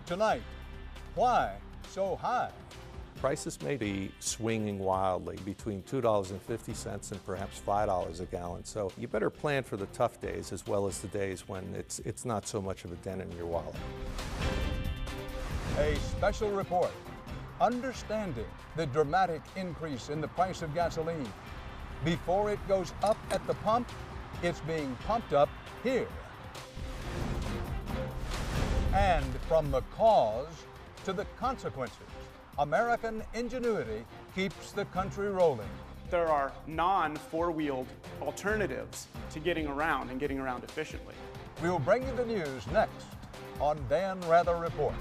Tonight, why so high? Prices may be swinging wildly between $2.50 and perhaps $5 a gallon, so you better plan for the tough days as well as the days when it's not so much of a dent in your wallet. A special report understanding the dramatic increase in the price of gasoline. Before it goes up at the pump, it's being pumped up here. And from the cause to the consequences, American ingenuity keeps the country rolling. There are non-four-wheeled alternatives to getting around and getting around efficiently. We'll bring you the news next on Dan Rather Report.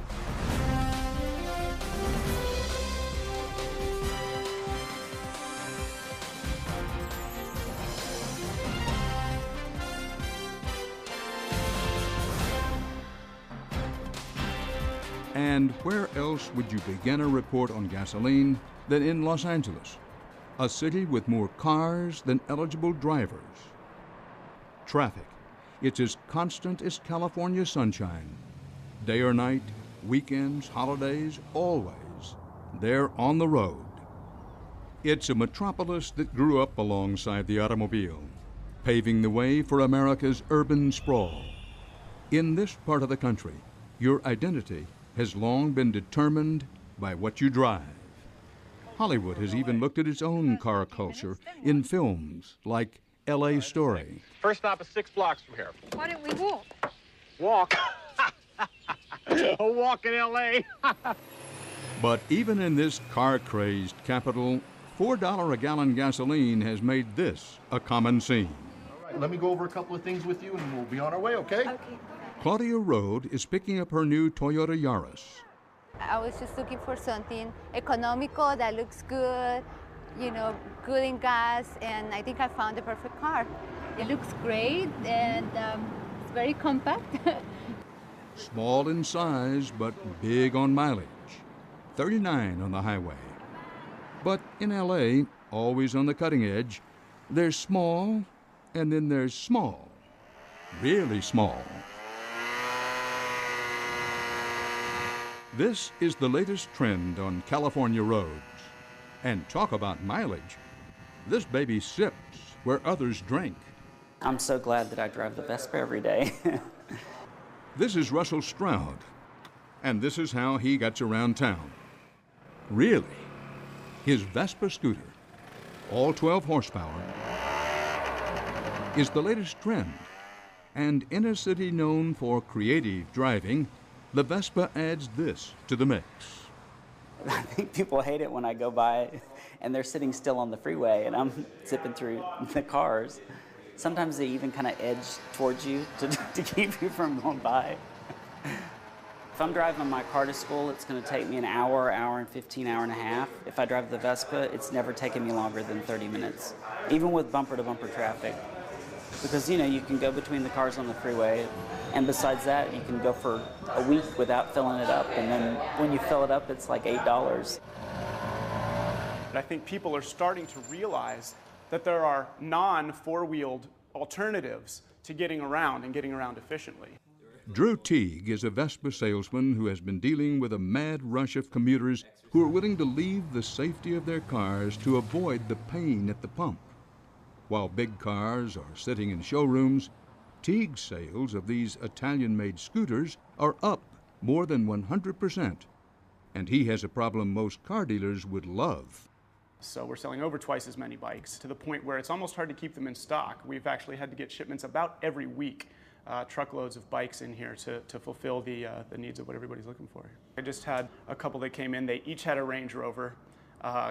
And where else would you begin a report on gasoline than in Los Angeles, a city with more cars than eligible drivers? Traffic, it's as constant as California sunshine. Day or night, weekends, holidays, always, they're on the road. It's a metropolis that grew up alongside the automobile, paving the way for America's urban sprawl. In this part of the country, your identity has long been determined by what you drive. Hollywood has even looked at its own car culture in films like L.A. Story. First stop is 6 blocks from here. Why don't we walk? Walk? A walk in L.A. But even in this car-crazed capital, $4 a gallon gasoline has made this a common scene. All right, let me go over a couple of things with you and we'll be on our way, okay? Okay. Claudia Rode is picking up her new Toyota Yaris. I was just looking for something economical that looks good, you know, good in gas, and I think I found the perfect car. It looks great, and it's very compact. Small in size, but big on mileage. 39 on the highway. But in L.A., always on the cutting edge, there's small, and then there's small. Really small. This is the latest trend on California roads. And talk about mileage. This baby sips where others drink. I'm so glad that I drive the Vespa every day. This is Russell Stroud, and this is how he gets around town. Really, his Vespa scooter, all 12 horsepower, is the latest trend. And in a city known for creative driving, the Vespa adds this to the mix. I think people hate it when I go by and they're sitting still on the freeway and I'm zipping through the cars. Sometimes they even kind of edge towards you to keep you from going by. If I'm driving my car to school, it's going to take me an hour, hour and 15, hour and a half. If I drive the Vespa, it's never taken me longer than 30 minutes, even with bumper-to-bumper traffic. Because, you know, you can go between the cars on the freeway, and besides that, you can go for a week without filling it up, and then when you fill it up, it's like $8. I think people are starting to realize that there are non-four-wheeled alternatives to getting around and getting around efficiently. Drew Teague is a Vespa salesman who has been dealing with a mad rush of commuters who are willing to leave the safety of their cars to avoid the pain at the pump. While big cars are sitting in showrooms, Teague's sales of these Italian-made scooters are up more than 100%. And he has a problem most car dealers would love. So we're selling over twice as many bikes to the point where it's almost hard to keep them in stock. We've actually had to get shipments about every week, truckloads of bikes in here to fulfill the needs of what everybody's looking for. I just had a couple that came in. They each had a Range Rover,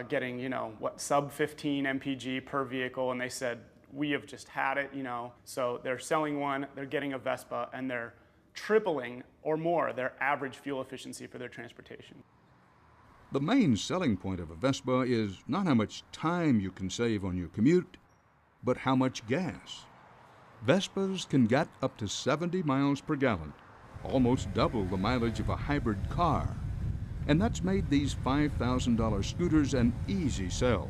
getting, you know, sub 15 mpg per vehicle, and they said, we have just had it, you know. So they're selling one, they're getting a Vespa, and they're tripling or more their average fuel efficiency for their transportation. The main selling point of a Vespa is not how much time you can save on your commute, but how much gas. Vespas can get up to 70 miles per gallon, almost double the mileage of a hybrid car. And that's made these $5,000 scooters an easy sell,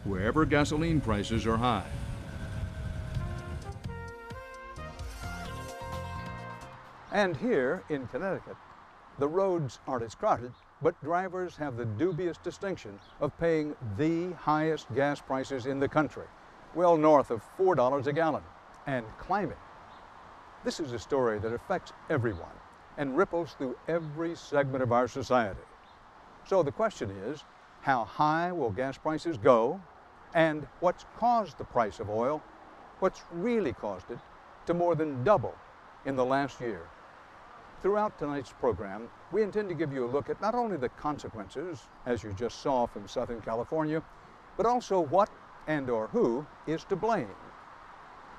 wherever gasoline prices are high. And here in Connecticut, The roads aren't as crowded, but drivers have the dubious distinction of paying the highest gas prices in the country, well north of $4 a gallon, and climbing. This is a story that affects everyone and ripples through every segment of our society. So the question is, how high will gas prices go? And what's caused the price of oil, what's really caused it, to more than double in the last year? Throughout tonight's program, we intend to give you a look at not only the consequences, as you just saw from Southern California, but also what and/or who is to blame.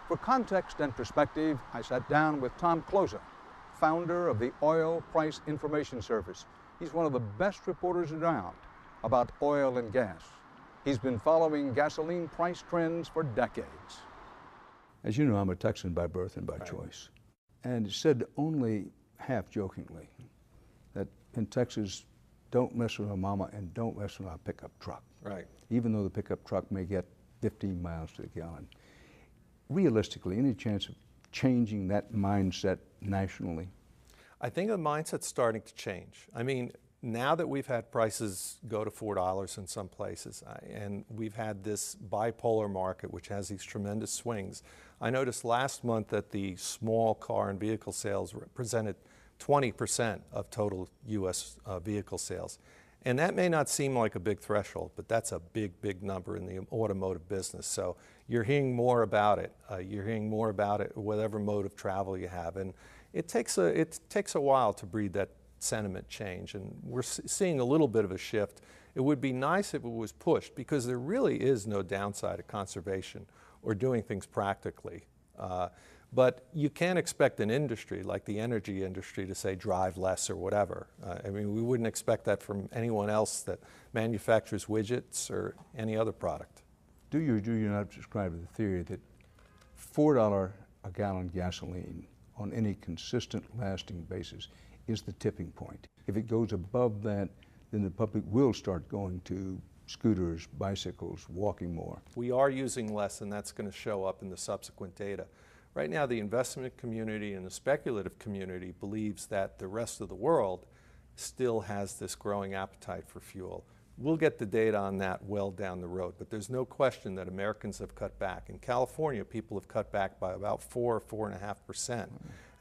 For context and perspective, I sat down with Tom Closa, founder of the Oil Price Information Service. He's one of the best reporters around about oil and gas. He's been following gasoline price trends for decades. As you know, I'm a Texan by birth and by choice. And it's said only half-jokingly that in Texas, don't mess with a mama and don't mess with a pickup truck. Right. Even though the pickup truck may get 15 miles to the gallon. Realistically, any chance of changing that mindset nationally? I think the mindset's starting to change. I mean, now that we've had prices go to $4 in some places, and we've had this bipolar market which has these tremendous swings, I noticed last month that the small car and vehicle sales represented 20% of total U.S. Vehicle sales. And that may not seem like a big threshold, but that's a big, big number in the automotive business. So you're hearing more about it. You're hearing more about it, whatever mode of travel you have. And it takes a while to breed that sentiment change, and we're seeing a little bit of a shift. It would be nice if it was pushed, because there really is no downside of conservation or doing things practically. But you can't expect an industry like the energy industry to say drive less or whatever. I mean, we wouldn't expect that from anyone else that manufactures widgets or any other product. Do you or do you not subscribe to the theory that $4 a gallon gasoline on any consistent, lasting basis is the tipping point? If it goes above that, then the public will start going to scooters, bicycles, walking more. We are using less, and that's going to show up in the subsequent data. Right now, the investment community and the speculative community believes that the rest of the world still has this growing appetite for fuel. We'll get the data on that well down the road, but there's no question that Americans have cut back. In California, people have cut back by about 4.5%.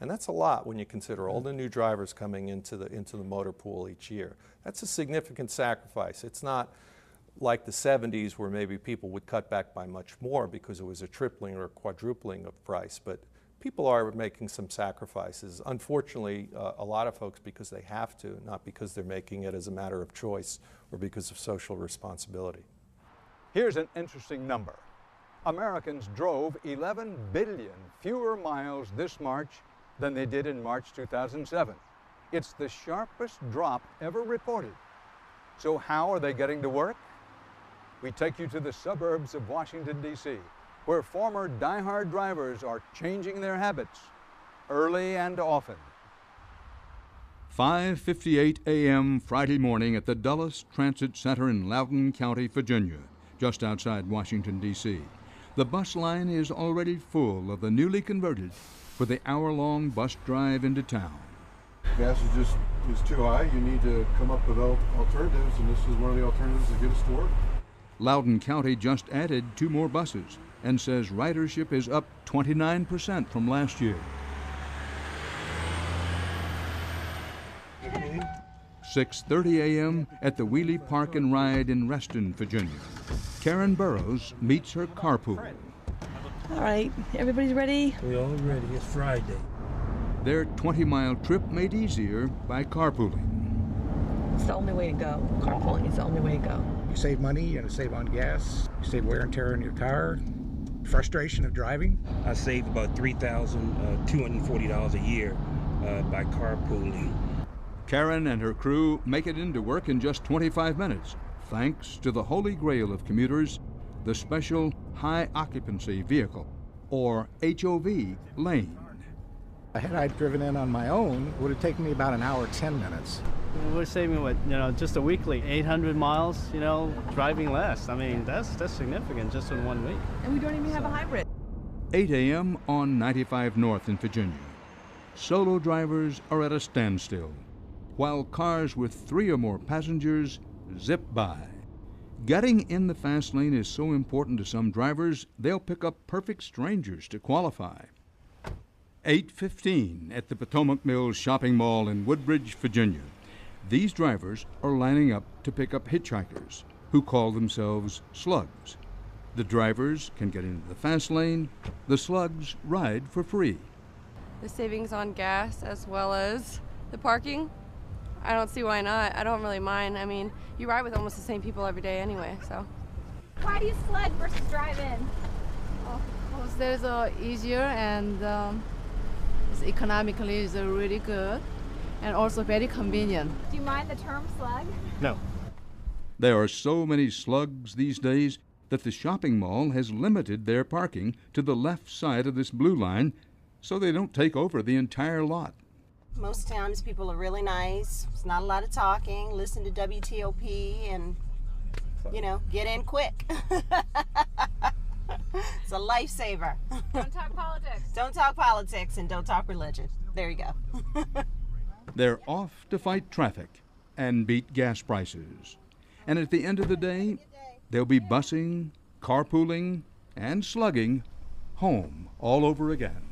And that's a lot when you consider all the new drivers coming into the motor pool each year. That's a significant sacrifice. It's not like the 70s where maybe people would cut back by much more because it was a tripling or a quadrupling of price, but people are making some sacrifices. Unfortunately, a lot of folks because they have to, not because they're making it as a matter of choice or because of social responsibility. Here's an interesting number. Americans drove 11 billion fewer miles this March than they did in March 2007. It's the sharpest drop ever reported. So how are they getting to work? We take you to the suburbs of Washington, D.C., where former die-hard drivers are changing their habits early and often. 5:58 a.m. Friday morning at the Dulles Transit Center in Loudoun County, Virginia, just outside Washington, D.C. The bus line is already full of the newly converted for the hour-long bus drive into town. Gas is too high. You need to come up with alternatives, and this is one of the alternatives to get us to work. Loudoun County just added 2 more buses and says ridership is up 29% from last year. 6:30 a.m. at the Wheelie Park and Ride in Reston, Virginia. Karen Burrows meets her carpool. All right, everybody's ready? We're all ready. It's Friday. Their 20-mile trip made easier by carpooling. It's the only way to go. Carpooling is the only way to go. You save money, you save on gas, you save wear and tear on your car, frustration of driving. I saved about $3,240 a year by carpooling. Karen and her crew make it into work in just 25 minutes, thanks to the holy grail of commuters, the special high occupancy vehicle, or HOV, lane. Had I driven in on my own, it would have taken me about an hour, 10 minutes. We're saving, just a weekly 800 miles, driving less. I mean, that's significant just in 1 week. And we don't even have a hybrid. 8 a.m. on 95 North in Virginia. Solo drivers are at a standstill. while cars with 3 or more passengers zip by. Getting in the fast lane is so important to some drivers, they'll pick up perfect strangers to qualify. 8:15 at the Potomac Mills Shopping Mall in Woodbridge, Virginia. These drivers are lining up to pick up hitchhikers who call themselves slugs. The drivers can get into the fast lane. The slugs ride for free. The savings on gas as well as the parking, I don't see why not. I don't really mind. I mean, you ride with almost the same people every day anyway, so. Why do you slug versus drive in? Because there's easier and economically is really good and also very convenient. Do you mind the term slug? No. There are so many slugs these days that the shopping mall has limited their parking to the left side of this blue line so they don't take over the entire lot. Most times people are really nice. It's not a lot of talking. Listen to WTOP and, get in quick. It's a lifesaver. Don't talk politics. Don't talk politics and don't talk religion. There you go. They're off to fight traffic and beat gas prices. And at the end of the day, they'll be busing, carpooling, and slugging home all over again.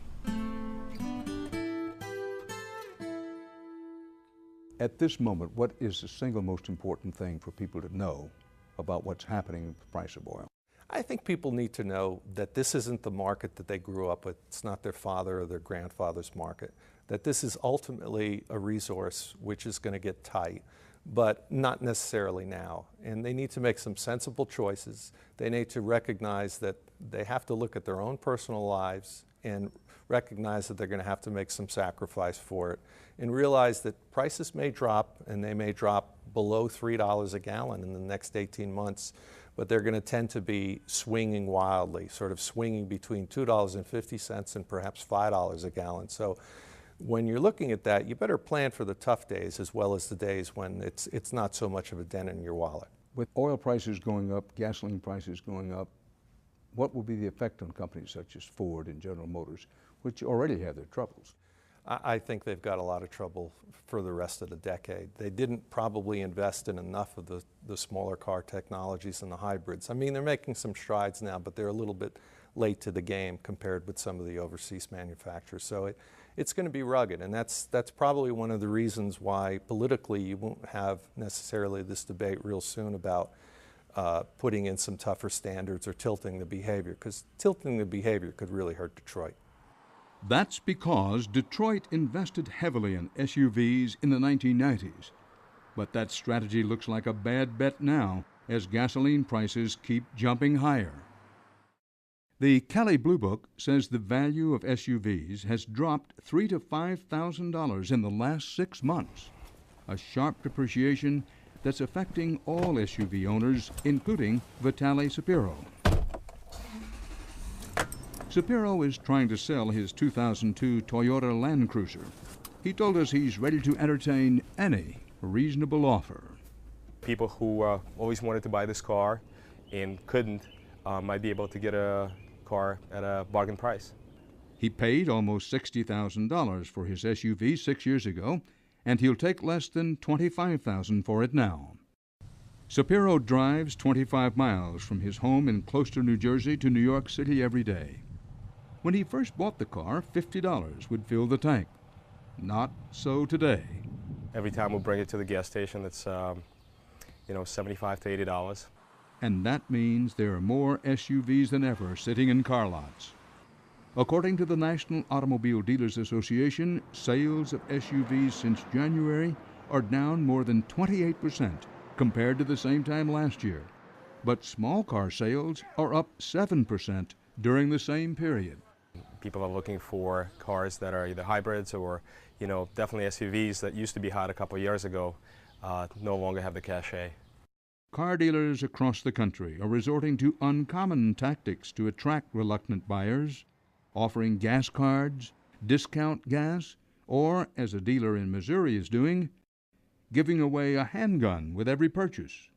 At this moment, what is the single most important thing for people to know about what's happening with the price of oil? I think people need to know that this isn't the market that they grew up with. It's not their father or their grandfather's market. That this is ultimately a resource which is going to get tight, but not necessarily now. And they need to make some sensible choices. They need to recognize that they have to look at their own personal lives and recognize that they're going to have to make some sacrifice for it, and realize that prices may drop, and they may drop below $3 a gallon in the next 18 months, but they're going to tend to be swinging wildly, sort of swinging between $2.50 and perhaps $5 a gallon. So when you're looking at that, you better plan for the tough days as well as the days when it's not so much of a dent in your wallet. With oil prices going up, gasoline prices going up, what will be the effect on companies such as Ford and General Motors, which already have their troubles? I think they've got a lot of trouble for the rest of the decade. They didn't probably invest in enough of the smaller car technologies and the hybrids. I mean, they're making some strides now, but they're a little bit late to the game compared with some of the overseas manufacturers. So it's going to be rugged, and that's probably one of the reasons why politically you won't have necessarily this debate real soon about putting in some tougher standards or tilting the behavior, because tilting the behavior could really hurt Detroit. That's because Detroit invested heavily in SUVs in the 1990s. But that strategy looks like a bad bet now as gasoline prices keep jumping higher. The Kelley Blue Book says the value of SUVs has dropped $3,000 to $5,000 in the last 6 months, a sharp depreciation that's affecting all SUV owners, including Vitaly Sapiro. Sapiro is trying to sell his 2002 Toyota Land Cruiser. He told us he's ready to entertain any reasonable offer. People who always wanted to buy this car and couldn't might be able to get a car at a bargain price. He paid almost $60,000 for his SUV 6 years ago, and he'll take less than $25,000 for it now. Sapiro drives 25 miles from his home in Closter, New Jersey to New York City every day. When he first bought the car, $50 would fill the tank. Not so today. Every time we bring it to the gas station, it's $75 to $80. And that means there are more SUVs than ever sitting in car lots. According to the National Automobile Dealers Association, sales of SUVs since January are down more than 28% compared to the same time last year. But small car sales are up 7% during the same period. People are looking for cars that are either hybrids or, definitely SUVs that used to be hot a couple of years ago, no longer have the cachet. Car dealers across the country are resorting to uncommon tactics to attract reluctant buyers, offering gas cards, discount gas, or, as a dealer in Missouri is doing, giving away a handgun with every purchase.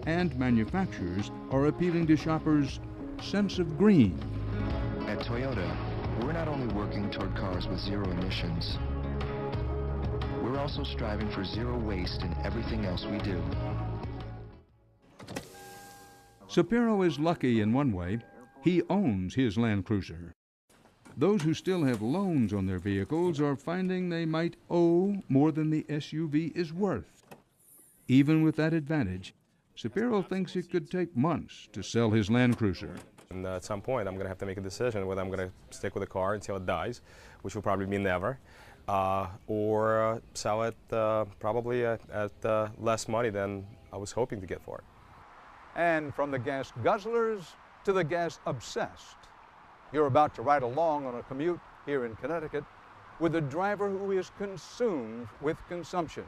And manufacturers are appealing to shoppers' sense of green. At Toyota, we're not only working toward cars with zero emissions, we're we're also striving for zero waste in everything else we do. Shapiro is lucky in one way. He owns his Land Cruiser. Those who still have loans on their vehicles are finding they might owe more than the SUV is worth. Even with that advantage, Shapiro thinks it could take months to sell his Land Cruiser. And at some point, I'm going to have to make a decision whether I'm going to stick with the car until it dies, which will probably be never, or sell it probably at less money than I was hoping to get for it. And from the gas guzzlers to the gas obsessed, you're about to ride along on a commute here in Connecticut with a driver who is consumed with consumption.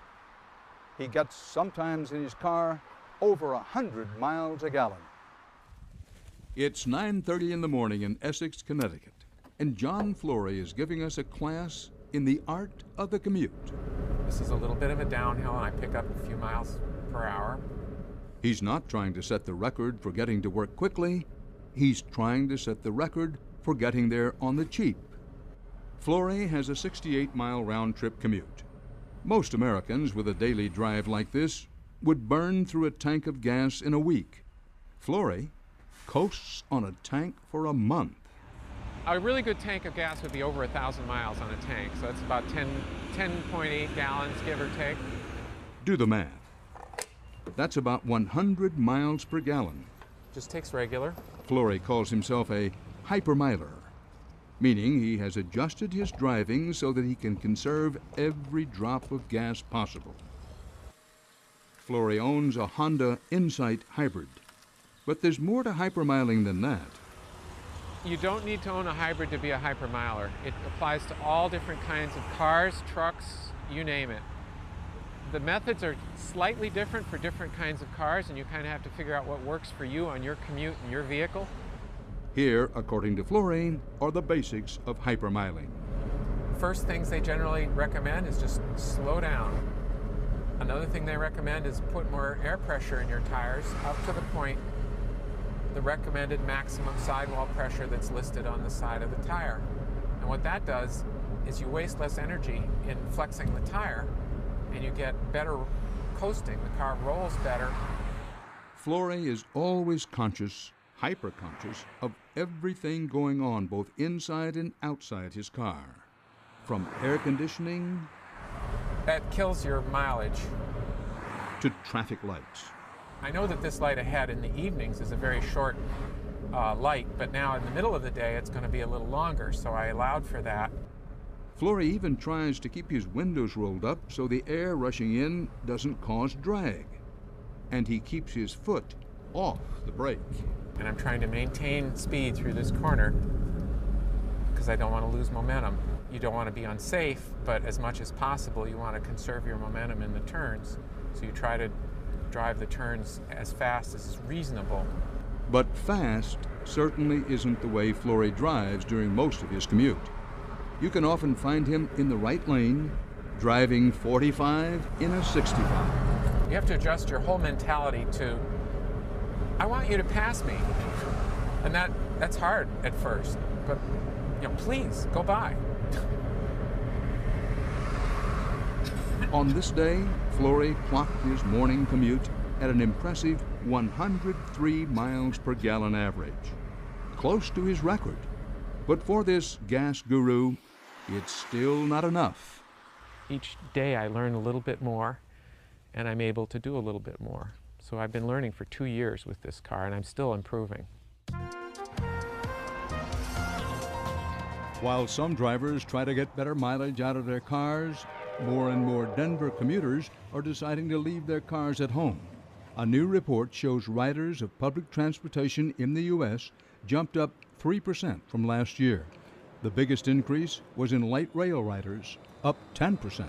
He gets sometimes in his car over 100 miles a gallon. It's 9:30 in the morning in Essex, Connecticut, and John Flory is giving us a class in the art of the commute. This is a little bit of a downhill, and I pick up a few miles per hour. He's not trying to set the record for getting to work quickly. He's trying to set the record for getting there on the cheap. Flory has a 68-mile round-trip commute. Most Americans with a daily drive like this would burn through a tank of gas in a week. Flory coasts on a tank for a month. A really good tank of gas would be over 1,000 miles on a tank, so that's about 10.8 gallons, give or take. Do the math. That's about 100 miles per gallon. Just takes regular. Flory calls himself a hypermiler, meaning he has adjusted his driving so that he can conserve every drop of gas possible. Flory owns a Honda Insight Hybrid, but there's more to hypermiling than that. You don't need to own a hybrid to be a hypermiler. It applies to all different kinds of cars, trucks, you name it. The methods are slightly different for different kinds of cars, and you kind of have to figure out what works for you on your commute and your vehicle. Here, according to Flory, are the basics of hypermiling. First things they generally recommend is just slow down. Another thing they recommend is put more air pressure in your tires up to the point, the recommended maximum sidewall pressure that's listed on the side of the tire. And what that does is you waste less energy in flexing the tire, and you get better coasting. The car rolls better. Flory is always conscious, hyper-conscious, of everything going on both inside and outside his car. From air conditioning... That kills your mileage. ...to traffic lights. I know that this light ahead in the evenings is a very short light, but now in the middle of the day it's going to be a little longer, so I allowed for that. Flory even tries to keep his windows rolled up so the air rushing in doesn't cause drag. And he keeps his foot off the brake. And I'm trying to maintain speed through this corner because I don't want to lose momentum. You don't want to be unsafe, but as much as possible you want to conserve your momentum in the turns. So you try to drive the turns as fast as is reasonable. But fast certainly isn't the way Flory drives during most of his commute. You can often find him in the right lane, driving 45 in a 65. You have to adjust your whole mentality to, I want you to pass me. And that's hard at first, but please, go by. On this day, Flory clocked his morning commute at an impressive 103 miles per gallon average, close to his record. But for this gas guru, it's still not enough. Each day I learn a little bit more, and I'm able to do a little bit more. So I've been learning for 2 years with this car, and I'm still improving. While some drivers try to get better mileage out of their cars, more and more Denver commuters are deciding to leave their cars at home. A new report shows riders of public transportation in the U.S. jumped up 3% from last year. The biggest increase was in light rail riders, up 10%.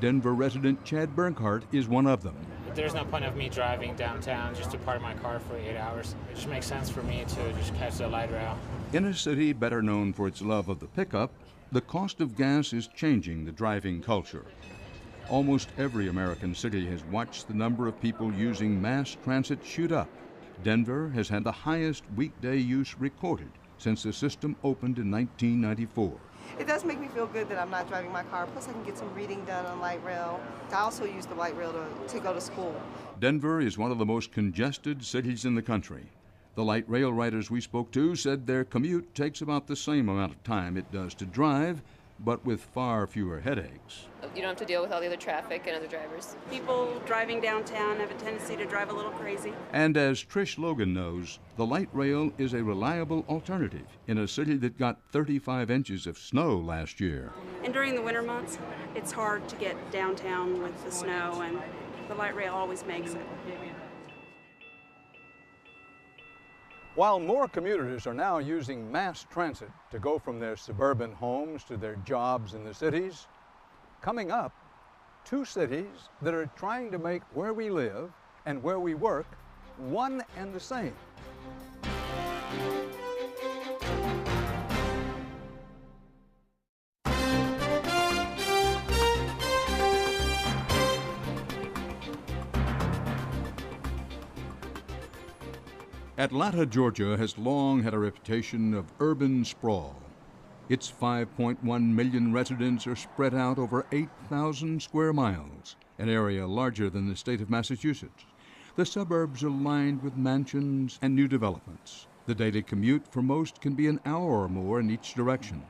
Denver resident Chad Bernhardt is one of them. There's no point of me driving downtown just to park my car for 8 hours. It just makes sense for me to just catch the light rail. In a city better known for its love of the pickup, the cost of gas is changing the driving culture. Almost every American city has watched the number of people using mass transit shoot up. Denver has had the highest weekday use recorded since the system opened in 1994. It does make me feel good that I'm not driving my car. Plus, I can get some reading done on light rail. I also use the light rail to go to school. Denver is one of the most congested cities in the country. The light rail riders we spoke to said their commute takes about the same amount of time it does to drive, but with far fewer headaches. You don't have to deal with all the other traffic and other drivers. People driving downtown have a tendency to drive a little crazy. And as Trish Logan knows, the light rail is a reliable alternative in a city that got 35 inches of snow last year. And during the winter months, it's hard to get downtown with the snow, and the light rail always makes it. While more commuters are now using mass transit to go from their suburban homes to their jobs in the cities, coming up, two cities that are trying to make where we live and where we work one and the same. Atlanta, Georgia has long had a reputation of urban sprawl. Its 5.1 million residents are spread out over 8,000 square miles, an area larger than the state of Massachusetts. The suburbs are lined with mansions and new developments. The daily commute for most can be an hour or more in each direction.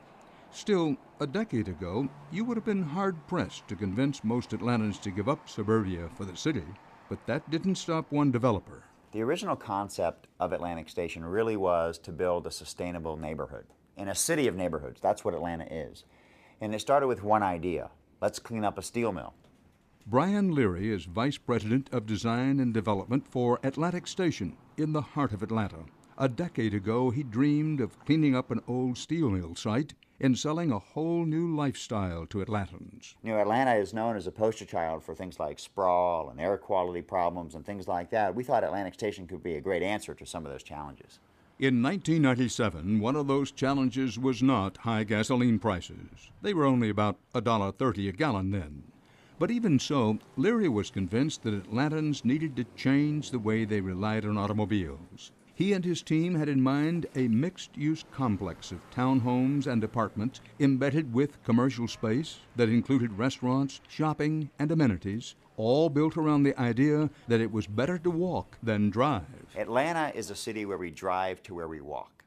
Still, a decade ago, you would have been hard-pressed to convince most Atlantans to give up suburbia for the city, but that didn't stop one developer. The original concept of Atlantic Station really was to build a sustainable neighborhood. In a city of neighborhoods, that's what Atlanta is. And it started with one idea: let's clean up a steel mill. Brian Leary is Vice President of Design and Development for Atlantic Station in the heart of Atlanta. A decade ago, he dreamed of cleaning up an old steel mill site and selling a whole new lifestyle to Atlantans. You know, Atlanta is known as a poster child for things like sprawl and air quality problems and things like that. We thought Atlantic Station could be a great answer to some of those challenges. In 1997, one of those challenges was not high gasoline prices. They were only about $1.30 a gallon then. But even so, Leary was convinced that Atlantans needed to change the way they relied on automobiles. He and his team had in mind a mixed-use complex of townhomes and apartments embedded with commercial space that included restaurants, shopping, and amenities, all built around the idea that it was better to walk than drive. Atlanta is a city where we drive to where we walk.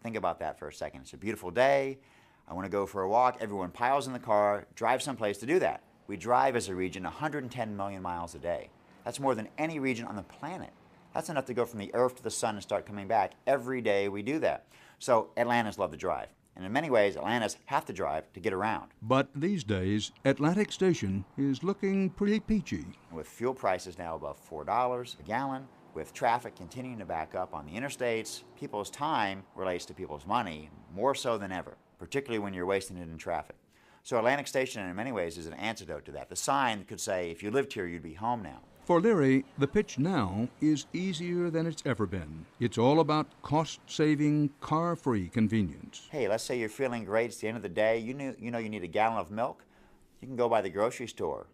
Think about that for a second. It's a beautiful day. I want to go for a walk. Everyone piles in the car, drives someplace to do that. We drive as a region 110 million miles a day. That's more than any region on the planet. That's enough to go from the earth to the sun and start coming back. Every day we do that. So Atlantans love to drive. And in many ways, Atlantans have to drive to get around. But these days, Atlantic Station is looking pretty peachy. With fuel prices now above $4 a gallon, with traffic continuing to back up on the interstates, people's time relates to people's money more so than ever, particularly when you're wasting it in traffic. So Atlantic Station, in many ways, is an antidote to that. The sign could say, if you lived here, you'd be home now. For Leary, the pitch now is easier than it's ever been. It's all about cost-saving, car-free convenience. Hey, let's say you're feeling great. It's the end of the day. You know you need a gallon of milk. You can go by the grocery store.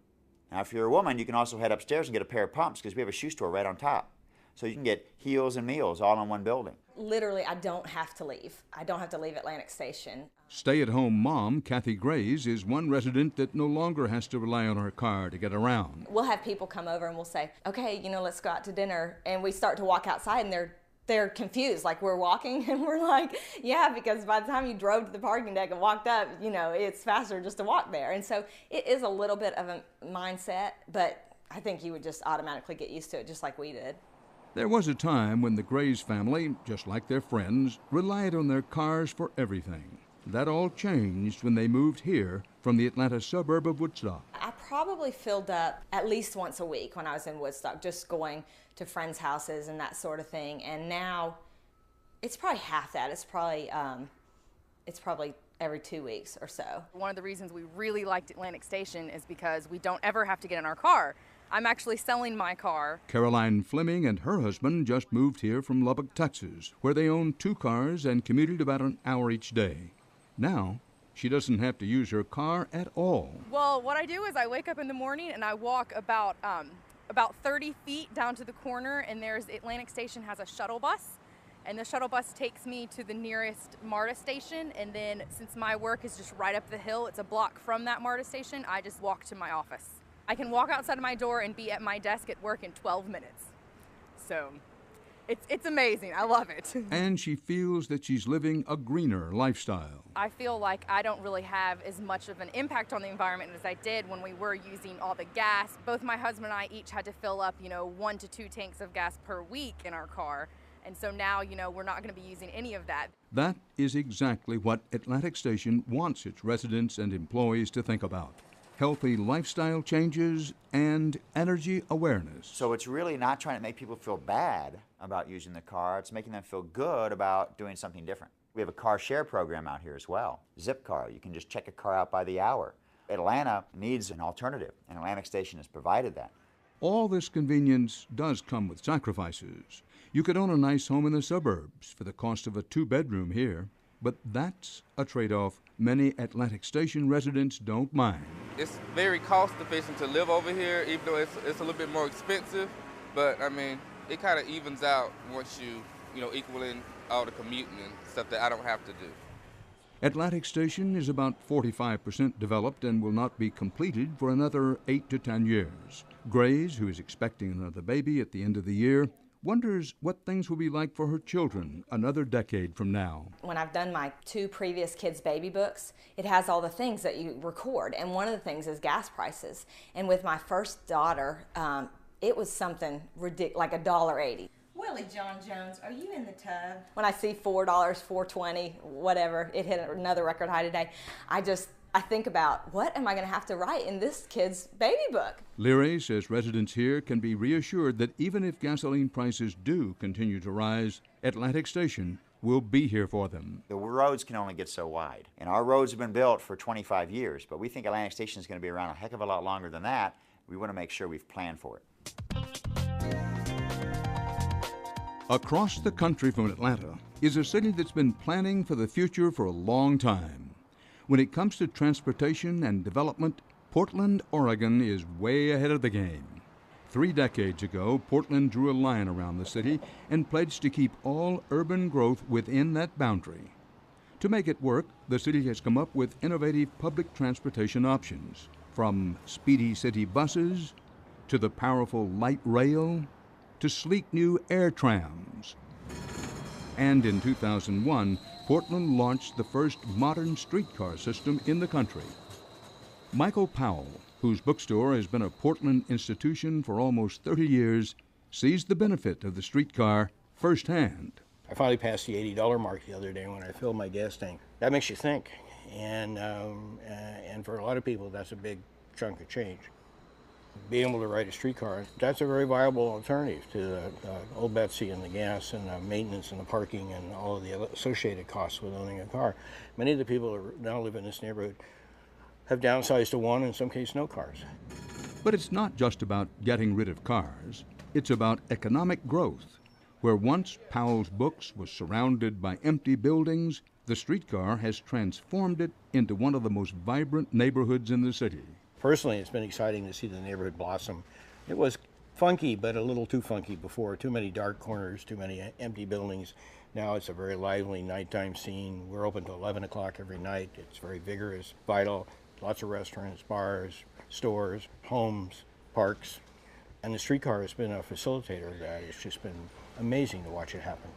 Now, if you're a woman, you can also head upstairs and get a pair of pumps because we have a shoe store right on top. So you can get heels and meals all in one building. Literally, I don't have to leave. I don't have to leave Atlantic Station. Stay-at-home mom, Kathy Grays, is one resident that no longer has to rely on her car to get around. We'll have people come over and we'll say, okay, let's go out to dinner. And we start to walk outside and they're confused, like we're walking, and we're like, yeah, because by the time you drove to the parking deck and walked up, it's faster just to walk there. And so it is a little bit of a mindset, but I think you would just automatically get used to it, just like we did. There was a time when the Grays family, just like their friends, relied on their cars for everything. That all changed when they moved here from the Atlanta suburb of Woodstock. I probably filled up at least once a week when I was in Woodstock, just going to friends' houses and that sort of thing. And now it's probably half that. It's probably every 2 weeks or so. One of the reasons we really liked Atlantic Station is because we don't ever have to get in our car. I'm actually selling my car. Caroline Fleming and her husband just moved here from Lubbock, Texas, where they own 2 cars and commuted about an hour each day. Now, she doesn't have to use her car at all. Well, what I do is I wake up in the morning and I walk about 30 feet down to the corner, and Atlantic Station has a shuttle bus. And the shuttle bus takes me to the nearest MARTA station, and then since my work is just right up the hill, it's a block from that MARTA station, I just walk to my office. I can walk outside of my door and be at my desk at work in 12 minutes. So it's amazing. I love it. And she feels that she's living a greener lifestyle. I feel like I don't really have as much of an impact on the environment as I did when we were using all the gas. Both my husband and I each had to fill up, 1 to 2 tanks of gas per week in our car. And so now, we're not going to be using any of that. That is exactly what Atlantic Station wants its residents and employees to think about. Healthy lifestyle changes and energy awareness. So it's really not trying to make people feel bad about using the car. It's making them feel good about doing something different. We have a car share program out here as well. Zipcar, you can just check a car out by the hour. Atlanta needs an alternative, and Atlantic Station has provided that. All this convenience does come with sacrifices. You could own a nice home in the suburbs for the cost of a 2-bedroom here, but that's a trade-off many Atlantic Station residents don't mind. It's very cost efficient to live over here, even though it's a little bit more expensive, but I mean, it kind of evens out once you equal in all the commuting and stuff that I don't have to do. Atlantic Station is about 45% developed and will not be completed for another 8 to 10 years. Grace, who is expecting another baby at the end of the year, wonders what things will be like for her children another decade from now. When I've done my 2 previous kids' baby books, it has all the things that you record, and one of the things is gas prices. And with my first daughter, it was something ridiculous, like $1.80. Willie John Jones, are you in the tub? When I see $4, $4.20, whatever, it hit another record high today, I think about, what am I going to have to write in this kid's baby book? Leary says residents here can be reassured that even if gasoline prices do continue to rise, Atlantic Station will be here for them. The roads can only get so wide, and our roads have been built for 25 years, but we think Atlantic Station is going to be around a heck of a lot longer than that. We want to make sure we've planned for it. Across the country from Atlanta is a city that's been planning for the future for a long time. When it comes to transportation and development, Portland, Oregon is way ahead of the game. 3 decades ago, Portland drew a line around the city and pledged to keep all urban growth within that boundary. To make it work, the city has come up with innovative public transportation options, from speedy city buses to the powerful light rail to sleek new air trams. And in 2001, Portland launched the first modern streetcar system in the country. Michael Powell, whose bookstore has been a Portland institution for almost 30 years, sees the benefit of the streetcar firsthand. I finally passed the $80 mark the other day when I filled my gas tank. That makes you think, and for a lot of people, that's a big chunk of change. Being able to ride a streetcar, that's a very viable alternative to the old Betsy and the gas and the maintenance and the parking and all of the associated costs with owning a car. Many of the people who now live in this neighborhood have downsized to 1, in some cases no cars. But it's not just about getting rid of cars. It's about economic growth. Where once Powell's Books was surrounded by empty buildings, the streetcar has transformed it into one of the most vibrant neighborhoods in the city. Personally, it's been exciting to see the neighborhood blossom. It was funky, but a little too funky before. Too many dark corners, too many empty buildings. Now it's a very lively nighttime scene. We're open till 11 o'clock every night. It's very vigorous, vital. Lots of restaurants, bars, stores, homes, parks. And the streetcar has been a facilitator of that. It's just been amazing to watch it happen.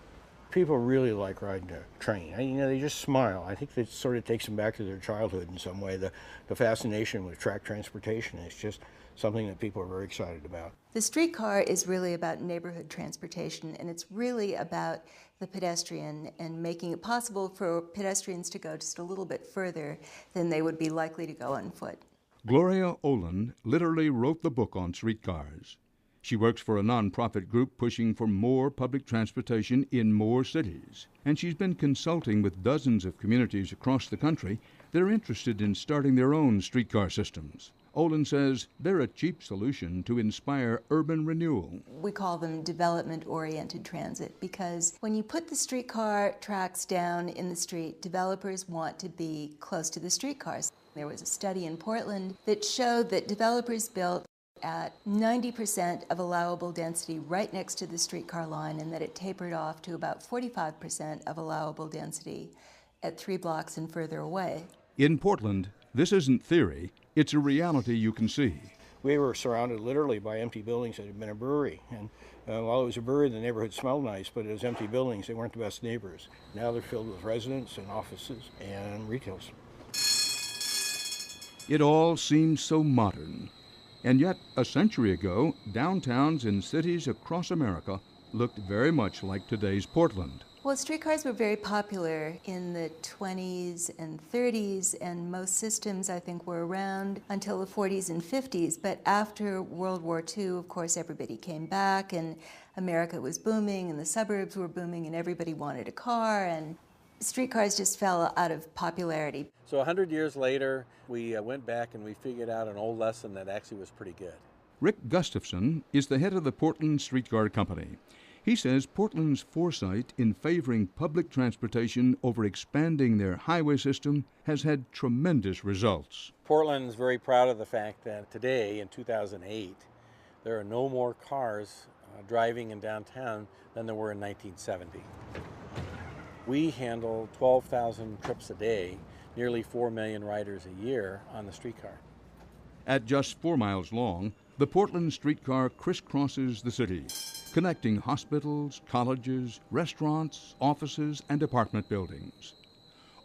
People really like riding a train. They just smile. I think that sort of takes them back to their childhood in some way. The fascination with track transportation is just something that people are very excited about. The streetcar is really about neighborhood transportation, and it's really about the pedestrian and making it possible for pedestrians to go just a little bit further than they would be likely to go on foot. Gloria Olin literally wrote the book on streetcars. She works for a nonprofit group pushing for more public transportation in more cities. And she's been consulting with dozens of communities across the country that are interested in starting their own streetcar systems. Olin says they're a cheap solution to inspire urban renewal. We call them development-oriented transit because when you put the streetcar tracks down in the street, developers want to be close to the streetcars. There was a study in Portland that showed that developers built at 90% of allowable density right next to the streetcar line, and that it tapered off to about 45% of allowable density at 3 blocks and further away. In Portland, this isn't theory, it's a reality you can see. We were surrounded literally by empty buildings that had been a brewery. And while it was a brewery, the neighborhood smelled nice, but it was empty buildings. They weren't the best neighbors. Now they're filled with residents and offices and retails. It all seems so modern. And yet, a century ago, downtowns in cities across America looked very much like today's Portland. Well, streetcars were very popular in the 20s and 30s, and most systems, I think, were around until the 40s and 50s. But after World War II, of course, everybody came back, and America was booming, and the suburbs were booming, and everybody wanted a car, and streetcars just fell out of popularity. So 100 years later, we went back and we figured out an old lesson that actually was pretty good. Rick Gustafson is the head of the Portland Streetcar Company. He says Portland's foresight in favoring public transportation over expanding their highway system has had tremendous results. Portland is very proud of the fact that today, in 2008, there are no more cars driving in downtown than there were in 1970. We handle 12,000 trips a day, nearly 4 million riders a year on the streetcar. At just 4 miles long, the Portland streetcar crisscrosses the city, connecting hospitals, colleges, restaurants, offices, and apartment buildings.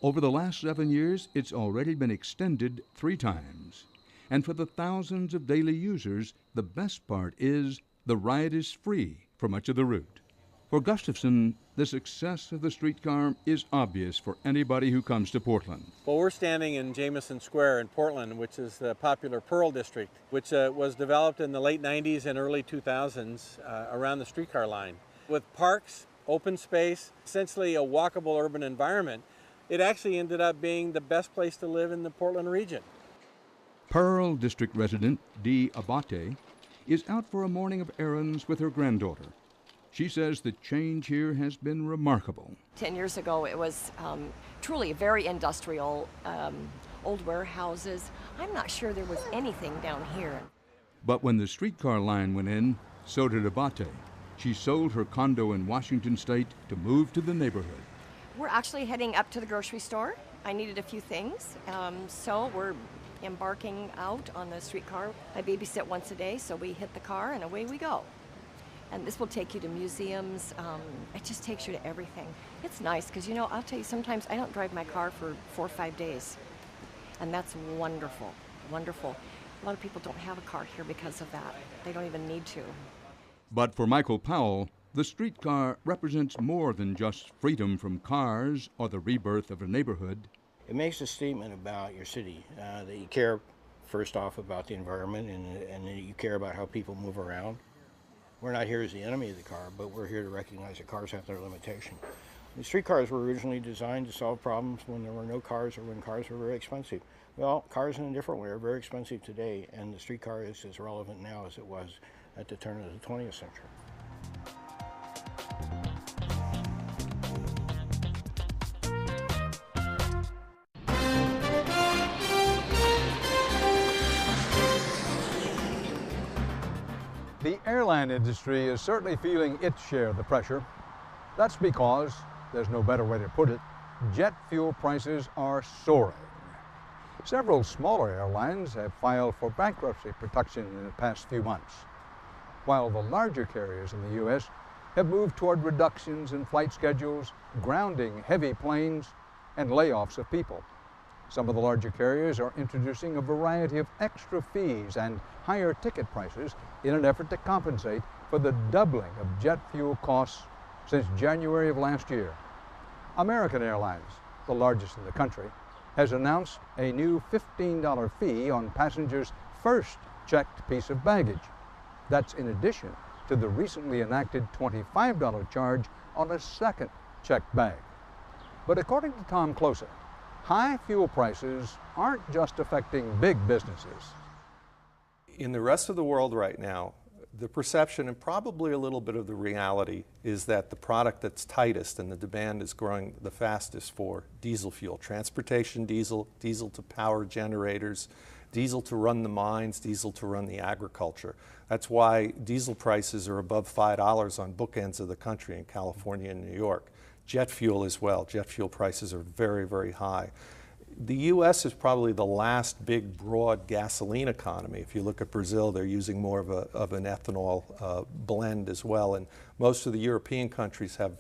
Over the last 7 years, it's already been extended 3 times. And for the thousands of daily users, the best part is the ride is free for much of the route. For Gustafson, the success of the streetcar is obvious for anybody who comes to Portland. Well, we're standing in Jamison Square in Portland, which is the popular Pearl District, which was developed in the late 90s and early 2000s around the streetcar line. With parks, open space, essentially a walkable urban environment, it actually ended up being the best place to live in the Portland region. Pearl District resident Dee Abate is out for a morning of errands with her granddaughter. She says the change here has been remarkable. 10 years ago, it was truly very industrial, old warehouses. I'm not sure there was anything down here. But when the streetcar line went in, so did Abate. She sold her condo in Washington State to move to the neighborhood. We're actually heading up to the grocery store. I needed a few things, so we're embarking out on the streetcar. I babysit once a day, so we hit the car and away we go. And this will take you to museums. It just takes you to everything. It's nice because, you know, I'll tell you, sometimes I don't drive my car for 4 or 5 days. And that's wonderful, wonderful. A lot of people don't have a car here because of that. They don't even need to. But for Michael Powell, the streetcar represents more than just freedom from cars or the rebirth of a neighborhood. It makes a statement about your city, that you care, first off, about the environment, and you care about how people move around. We're not here as the enemy of the car, but we're here to recognize that cars have their limitation. The streetcars were originally designed to solve problems when there were no cars or when cars were very expensive. Well, cars in a different way are very expensive today, and the streetcar is as relevant now as it was at the turn of the 20th century. The airline industry is certainly feeling its share of the pressure. That's because, there's no better way to put it, jet fuel prices are soaring. Several smaller airlines have filed for bankruptcy protection in the past few months, while the larger carriers in the U.S. have moved toward reductions in flight schedules, grounding heavy planes, and layoffs of people. Some of the larger carriers are introducing a variety of extra fees and higher ticket prices in an effort to compensate for the doubling of jet fuel costs since January of last year. American Airlines, the largest in the country, has announced a new $15 fee on passengers' first checked piece of baggage. That's in addition to the recently enacted $25 charge on a second checked bag. But according to Tom Closa, high fuel prices aren't just affecting big businesses. In the rest of the world right now, the perception and probably a little bit of the reality is that the product that's tightest and the demand is growing the fastest for diesel fuel, transportation diesel, diesel to power generators, diesel to run the mines, diesel to run the agriculture. That's why diesel prices are above $5 on bookends of the country in California and New York. Jet fuel as well. Jet fuel prices are very, very high. The U.S. is probably the last big, broad gasoline economy. If you look at Brazil, they're using more of an ethanol blend as well. And most of the European countries have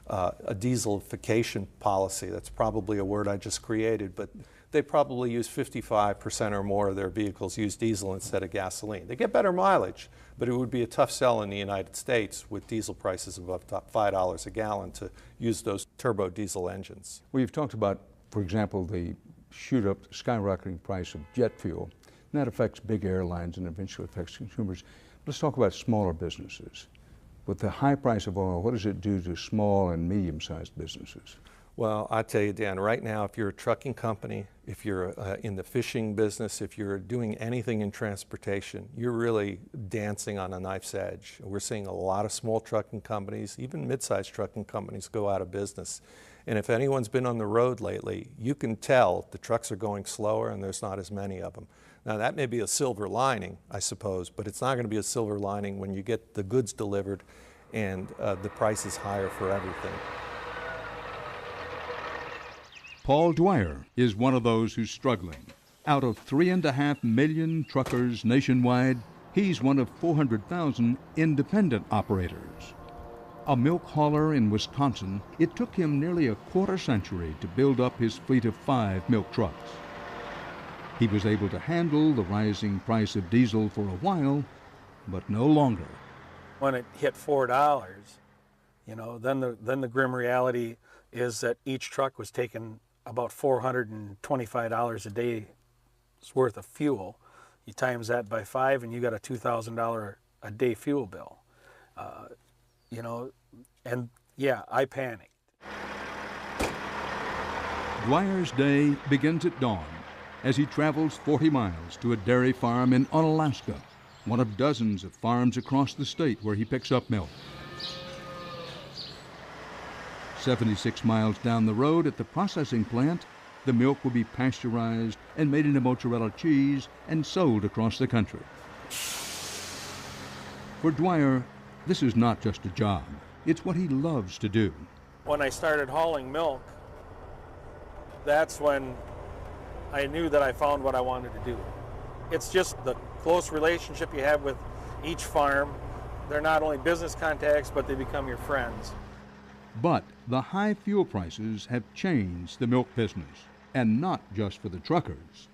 a dieselification policy. That's probably a word I just created, but they probably use 55% or more of their vehicles use diesel instead of gasoline. They get better mileage, but it would be a tough sell in the United States with diesel prices above $5 a gallon to use those turbo diesel engines. We've talked about, for example, the skyrocketing price of jet fuel. And that affects big airlines and eventually affects consumers. Let's talk about smaller businesses. With the high price of oil, what does it do to small and medium-sized businesses? Well, I tell you, Dan, right now, if you're a trucking company, if you're in the fishing business, if you're doing anything in transportation, you're really dancing on a knife's edge. We're seeing a lot of small trucking companies, even mid-sized trucking companies, go out of business. And if anyone's been on the road lately, you can tell the trucks are going slower and there's not as many of them. Now, that may be a silver lining, I suppose, but it's not going to be a silver lining when you get the goods delivered and the price is higher for everything. Paul Dwyer is one of those who's struggling. Out of 3.5 million truckers nationwide, he's one of 400,000 independent operators. A milk hauler in Wisconsin, it took him nearly a quarter century to build up his fleet of 5 milk trucks. He was able to handle the rising price of diesel for a while, but no longer. When it hit $4, you know, then the grim reality is that each truck was taking about $425 a day's worth of fuel. You times that by 5 and you got a $2,000 a day fuel bill. You know, and yeah, I panicked. Dwyer's day begins at dawn as he travels 40 miles to a dairy farm in Unalaska, one of dozens of farms across the state where he picks up milk. 76 miles down the road at the processing plant, the milk will be pasteurized and made into mozzarella cheese and sold across the country. For Dwyer, this is not just a job. It's what he loves to do. When I started hauling milk, that's when I knew that I found what I wanted to do. It's just the close relationship you have with each farm. They're not only business contacts, but they become your friends. But the high fuel prices have changed the milk business, and not just for the truckers.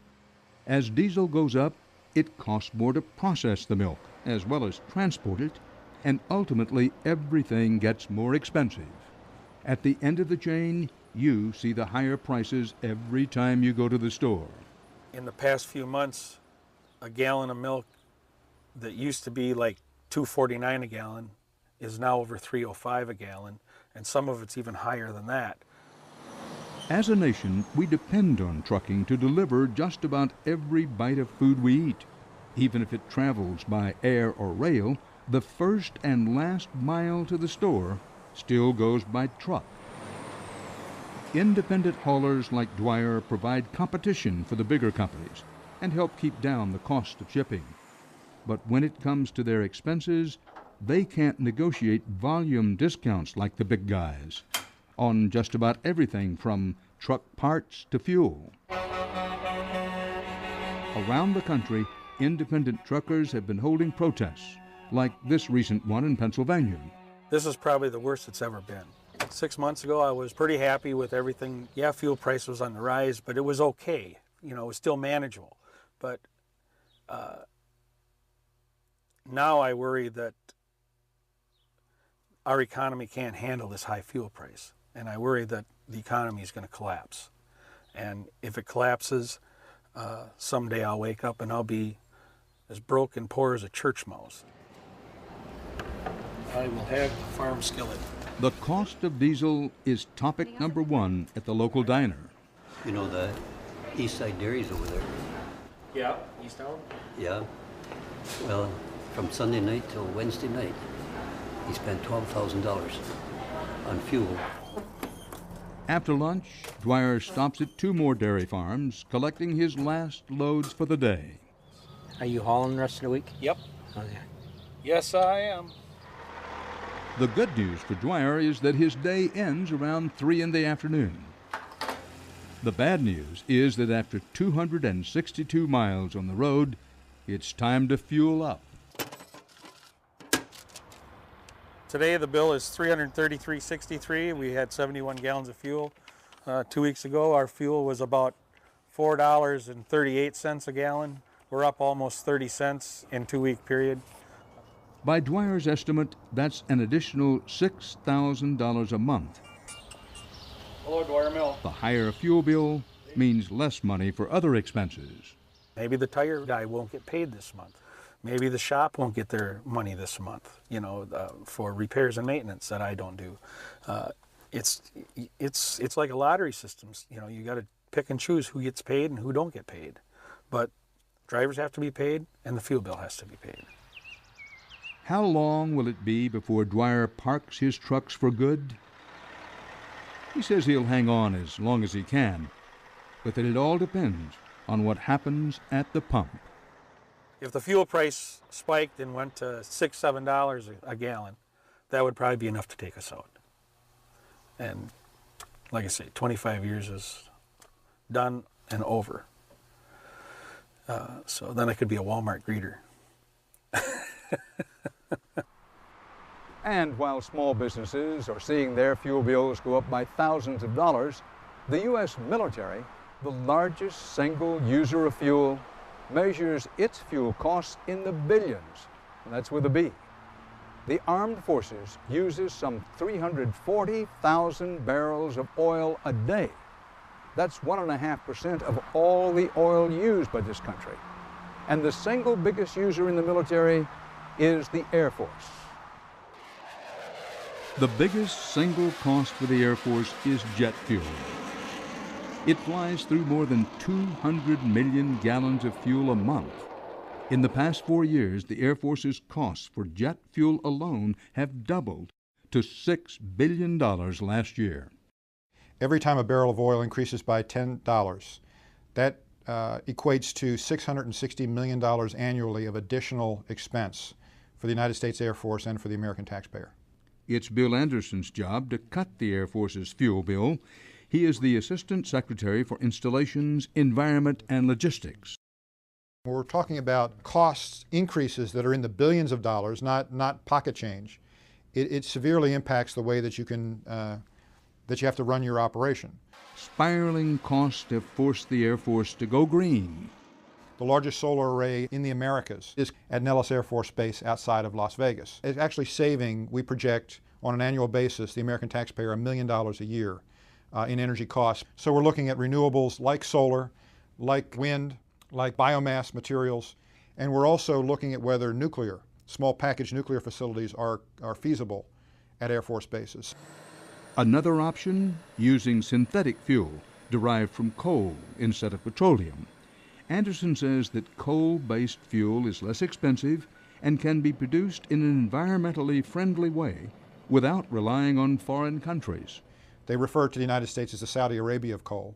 As diesel goes up, it costs more to process the milk, as well as transport it, and ultimately everything gets more expensive. At the end of the chain, you see the higher prices every time you go to the store. In the past few months, a gallon of milk that used to be like $2.49 a gallon is now over $3.05 a gallon, and some of it's even higher than that. As a nation, we depend on trucking to deliver just about every bite of food we eat. Even if it travels by air or rail, the first and last mile to the store still goes by truck. Independent haulers like Dwyer provide competition for the bigger companies and help keep down the cost of shipping. But when it comes to their expenses, they can't negotiate volume discounts like the big guys on just about everything from truck parts to fuel. Around the country, independent truckers have been holding protests, like this recent one in Pennsylvania. This is probably the worst it's ever been. 6 months ago, I was pretty happy with everything. Yeah, fuel price was on the rise, but it was okay. You know, it was still manageable. But now I worry that our economy can't handle this high fuel price. And I worry that the economy is going to collapse. And if it collapses, someday I'll wake up and I'll be as broke and poor as a church mouse. I will have the farm skillet. The cost of diesel is topic number one at the local diner. You know the East Side Dairies over there? Yeah, Easttown? Yeah. Well, from Sunday night till Wednesday night, he spent $12,000 on fuel. After lunch, Dwyer stops at 2 more dairy farms, collecting his last loads for the day. Are you hauling the rest of the week? Yep. Oh, yeah. Yes, I am. The good news for Dwyer is that his day ends around 3 in the afternoon. The bad news is that after 262 miles on the road, it's time to fuel up. Today the bill is $333.63. We had 71 gallons of fuel. 2 weeks ago our fuel was about $4.38 a gallon. We're up almost 30 cents in 2-week period. By Dwyer's estimate, that's an additional $6,000 a month. Hello, Dwyer Mill. The higher fuel bill means less money for other expenses. Maybe the tire guy won't get paid this month. Maybe the shop won't get their money this month, for repairs and maintenance that I don't do. It's like a lottery system. You got to pick and choose who gets paid and who don't get paid. But drivers have to be paid and the fuel bill has to be paid. How long will it be before Dwyer parks his trucks for good? He says he'll hang on as long as he can, but that it all depends on what happens at the pump. If the fuel price spiked and went to $6, $7 a gallon, that would probably be enough to take us out. And like I say, 25 years is done and over. So then I could be a Walmart greeter. And while small businesses are seeing their fuel bills go up by thousands of dollars, the U.S. military, the largest single user of fuel, measures its fuel costs in the billions. That's with a B. The armed forces uses some 340,000 barrels of oil a day. That's 1.5% of all the oil used by this country. And the single biggest user in the military is the Air Force. The biggest single cost for the Air Force is jet fuel. It flies through more than 200 million gallons of fuel a month. In the past 4 years, the Air Force's costs for jet fuel alone have doubled to $6 billion last year. Every time a barrel of oil increases by $10, that equates to $660 million annually of additional expense for the United States Air Force and for the American taxpayer. It's Bill Anderson's job to cut the Air Force's fuel bill. He is the Assistant Secretary for Installations, Environment, and Logistics. We're talking about cost increases that are in the billions of dollars, not pocket change. It severely impacts the way that you can that you have to run your operation. Spiraling costs have forced the Air Force to go green. The largest solar array in the Americas is at Nellis Air Force Base outside of Las Vegas. It's actually saving, we project, on an annual basis, the American taxpayer $1 million a year in energy costs. So we're looking at renewables like solar, like wind, like biomass materials, and we're also looking at whether nuclear, small package nuclear facilities are feasible at Air Force bases. Another option, using synthetic fuel derived from coal instead of petroleum. Anderson says that coal-based fuel is less expensive and can be produced in an environmentally friendly way without relying on foreign countries. They refer to the United States as the Saudi Arabia of coal.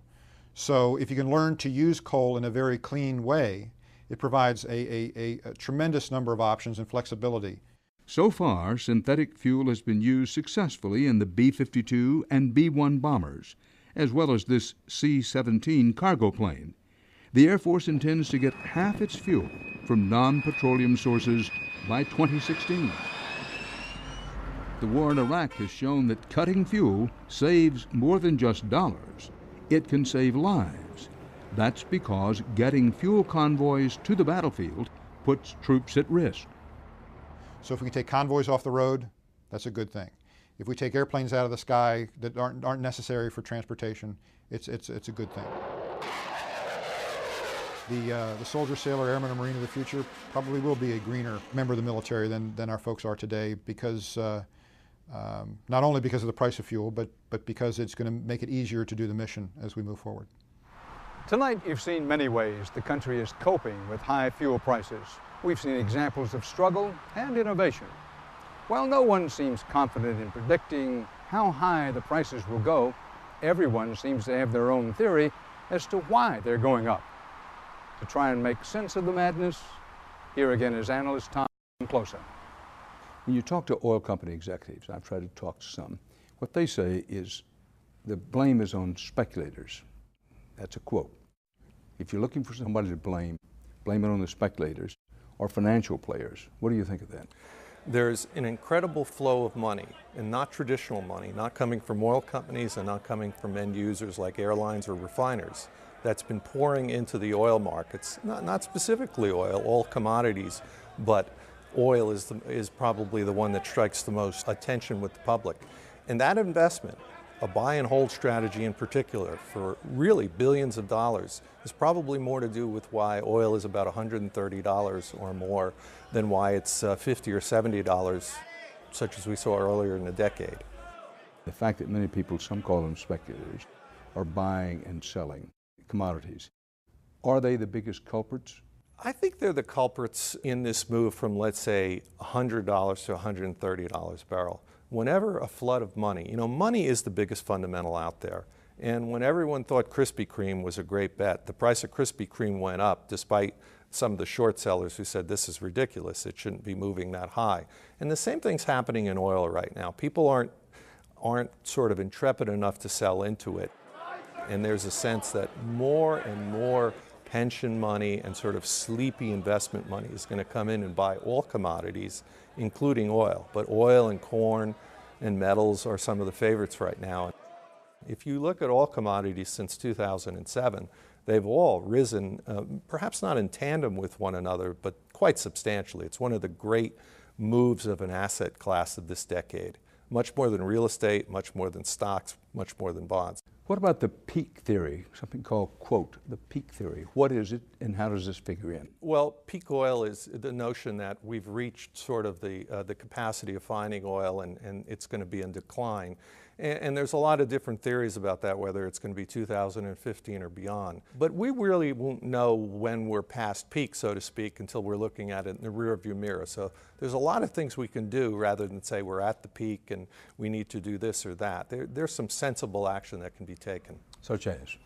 So if you can learn to use coal in a very clean way, it provides a tremendous number of options and flexibility. So far, synthetic fuel has been used successfully in the B-52 and B-1 bombers, as well as this C-17 cargo plane. The Air Force intends to get half its fuel from non-petroleum sources by 2016. The war in Iraq has shown that cutting fuel saves more than just dollars. It can save lives. That's because getting fuel convoys to the battlefield puts troops at risk. So if we can take convoys off the road, that's a good thing. If we take airplanes out of the sky that aren't necessary for transportation, it's a good thing. The soldier, sailor, airman, or Marine of the future probably will be a greener member of the military than our folks are today, because not only because of the price of fuel, but because it's going to make it easier to do the mission as we move forward. Tonight, you've seen many ways the country is coping with high fuel prices. We've seen examples of struggle and innovation. While no one seems confident in predicting how high the prices will go, everyone seems to have their own theory as to why they're going up. To try and make sense of the madness, here again is analyst Tom Closa. When you talk to oil company executives, I've tried to talk to some, what they say is the blame is on speculators. That's a quote. If you're looking for somebody to blame it on the speculators or financial players. What do you think of that? There's an incredible flow of money, and not traditional money, not coming from oil companies and not coming from end users like airlines or refiners, that's been pouring into the oil markets, not specifically oil, all commodities, but oil is probably the one that strikes the most attention with the public. And that investment, a buy and hold strategy in particular, for really billions of dollars, is probably more to do with why oil is about $130 or more than why it's $50 or $70, such as we saw earlier in the decade. The fact that many people, some call them speculators, are buying and selling commodities, are they the biggest culprits? I think they're the culprits in this move from, let's say, $100 to $130 a barrel. Whenever a flood of money, money is the biggest fundamental out there. And when everyone thought Krispy Kreme was a great bet, the price of Krispy Kreme went up despite some of the short sellers who said this is ridiculous, it shouldn't be moving that high. And the same thing's happening in oil right now. People aren't sort of intrepid enough to sell into it. And there's a sense that more and more pension money and sort of sleepy investment money is going to come in and buy all commodities, including oil. But oil and corn and metals are some of the favorites right now. If you look at all commodities since 2007, they've all risen, perhaps not in tandem with one another, but quite substantially. It's one of the great moves of an asset class of this decade. Much more than real estate, much more than stocks, much more than bonds. What about the peak theory, something called, quote, the peak theory? What is it and how does this figure in? Well, peak oil is the notion that we've reached sort of the capacity of finding oil and it's going to be in decline. And there's a lot of different theories about that, whether it's going to be 2015 or beyond. But we really won't know when we're past peak, so to speak, until we're looking at it in the rearview mirror. So there's a lot of things we can do rather than say we're at the peak and we need to do this or that. There's some sensible action that can be taken. Such as?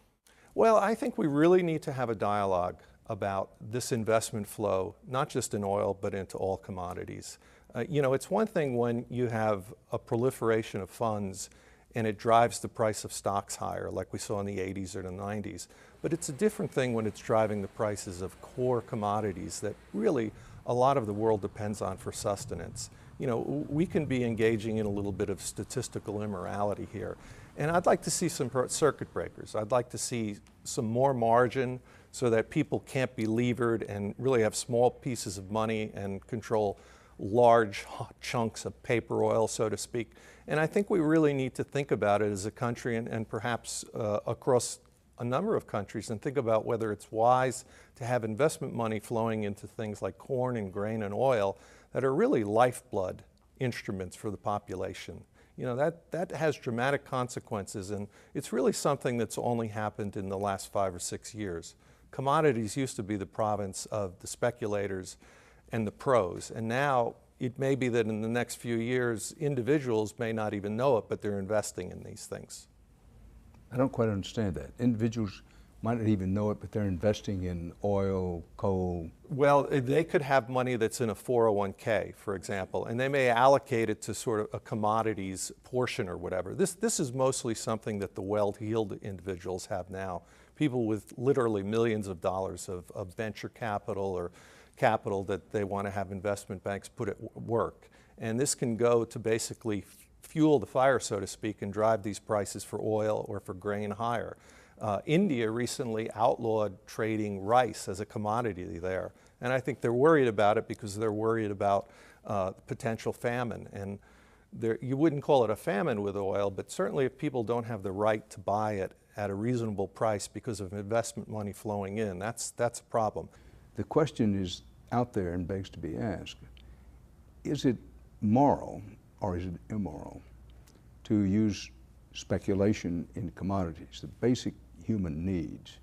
Well, I think we really need to have a dialogue about this investment flow, not just in oil, but into all commodities. It's one thing when you have a proliferation of funds and it drives the price of stocks higher, like we saw in the 80s or the 90s. But it's a different thing when it's driving the prices of core commodities that really a lot of the world depends on for sustenance. We can be engaging in a little bit of statistical immorality here. And I'd like to see some circuit breakers. I'd like to see some more margin so that people can't be levered and really have small pieces of money and control large chunks of paper oil, so to speak. And I think we really need to think about it as a country and perhaps across a number of countries and think about whether it's wise to have investment money flowing into things like corn and grain and oil that are really lifeblood instruments for the population. That has dramatic consequences, and it's really something that's only happened in the last 5 or 6 years. Commodities used to be the province of the speculators and the pros, and now it may be that in the next few years individuals may not even know it, but they're investing in these things. I don't quite understand that. Individuals might not even know it, but they're investing in oil, coal. Well, they could have money that's in a 401k, for example, and they may allocate it to sort of a commodities portion or whatever. This is mostly something that the well-heeled individuals have now. People with literally millions of dollars of venture capital or capital that they want to have investment banks put at work. And this can go to basically fuel the fire, so to speak, and drive these prices for oil or for grain higher. India recently outlawed trading rice as a commodity there. And I think they're worried about it because they're worried about potential famine. And you wouldn't call it a famine with oil, but certainly if people don't have the right to buy it at a reasonable price because of investment money flowing in, that's a problem. The question is out there and begs to be asked, is it moral or is it immoral to use speculation in commodities, the basic human needs,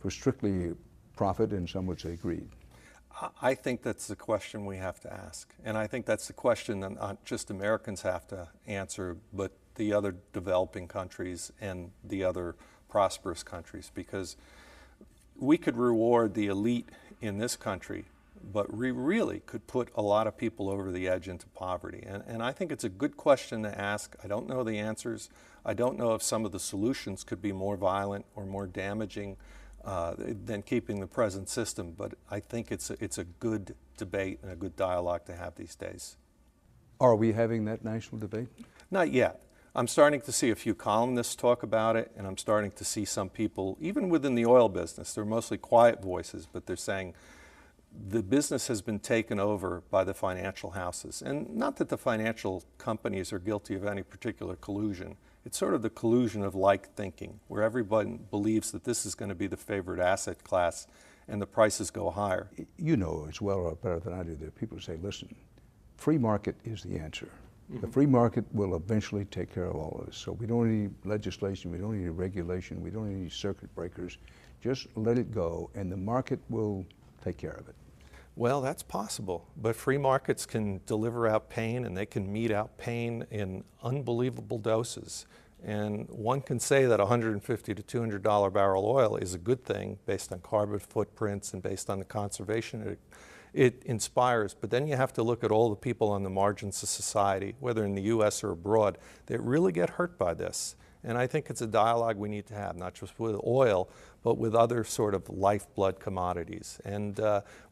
for strictly profit and some would say greed? I think that's the question we have to ask. And I think that's the question that not just Americans have to answer, but the other developing countries and the other prosperous countries, because we could reward the elite in this country, but we really could put a lot of people over the edge into poverty. And I think it's a good question to ask. I don't know the answers. I don't know if some of the solutions could be more violent or more damaging than keeping the present system, but I think it's a good debate and a good dialogue to have these days. Are we having that national debate? Not yet. I'm starting to see a few columnists talk about it, and I'm starting to see some people, even within the oil business, they're mostly quiet voices, but they're saying the business has been taken over by the financial houses. And not that the financial companies are guilty of any particular collusion. It's sort of the collusion of like thinking, where everybody believes that this is going to be the favored asset class and the prices go higher. You know as well or better than I do that people say, listen, free market is the answer. The free market will eventually take care of all of this. So we don't need legislation, we don't need regulation, we don't need any circuit breakers. Just let it go and the market will take care of it. Well, that's possible, but free markets can deliver out pain and they can mete out pain in unbelievable doses. And one can say that $150 to $200 barrel oil is a good thing based on carbon footprints and based on the conservation it inspires, but then you have to look at all the people on the margins of society, whether in the US or abroad, that really get hurt by this. And I think it's a dialogue we need to have, not just with oil, but with other sort of lifeblood commodities. And